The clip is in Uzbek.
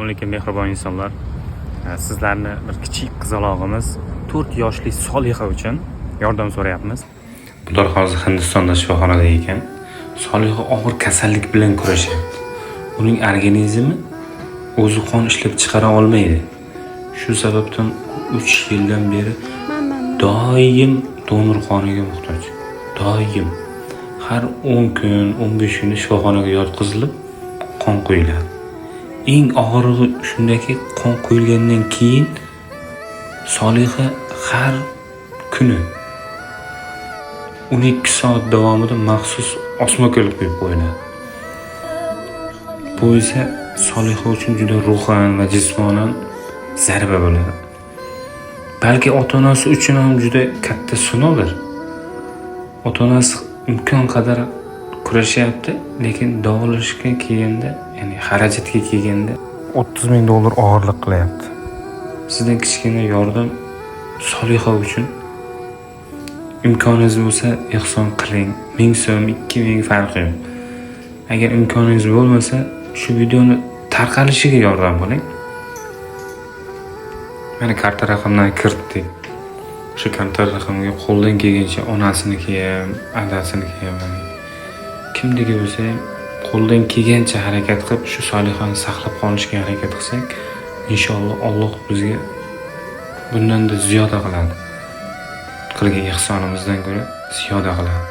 alaykum mehribon insonlar. Sizlarni bir kichik qizalog'imiz 4 yoshli Soliha uchun yordam so'rayapmiz. Bular hozir Hindistonda shifoxonada ekan. Soliha og'ir kasallik bilan kurashyapti. Uning organizmi o'zi qon ishlab chiqara olmaydi. Shu sababdan 3 yildan beri doim donor qoniga muhtoj. Doim har 10 kun, 15 kun shifoxonaga yotqizilib qon quyiladi. Eng og'irig'i shundaki, qon quyilgandan keyin Soliha har kuni 12 soat davomida maxsus osmoko'l quyib qo'yiladi. Bu esa Soliha uchun juda ruhan va jismonan zarba bo'ladi. Balki ota-onasi uchun ham juda katta sinovdir. Ota-onasi imkon qadar kurashyapti, lekin davolashga kelganda, ya'ni xarajatga kelganda $30,000 og'irlik qilyapti. Sizdan kichkina yordam Soliha uchun imkoningiz bo'lsa ehson qiling. 1000 so'm, 2000 farqi yo'q. Agar imkoningiz bo'lmasa, shu videoni tarqalishiga yordam qiling. Mana karta raqamdan kiritdik. Shu karta raqamiga qo'ldan kelgancha onasiniki ham, adasininiki ham, kimniki bo'lsa ham qo'ldan kelgancha harakat qilib, shu Solihani saqlab qolishga harakat qilsak, inshaalloh Alloh bizga bundan da ziyoda qiladi. Qilgan ihsonimizdan ko'ra ziyoda qiladi.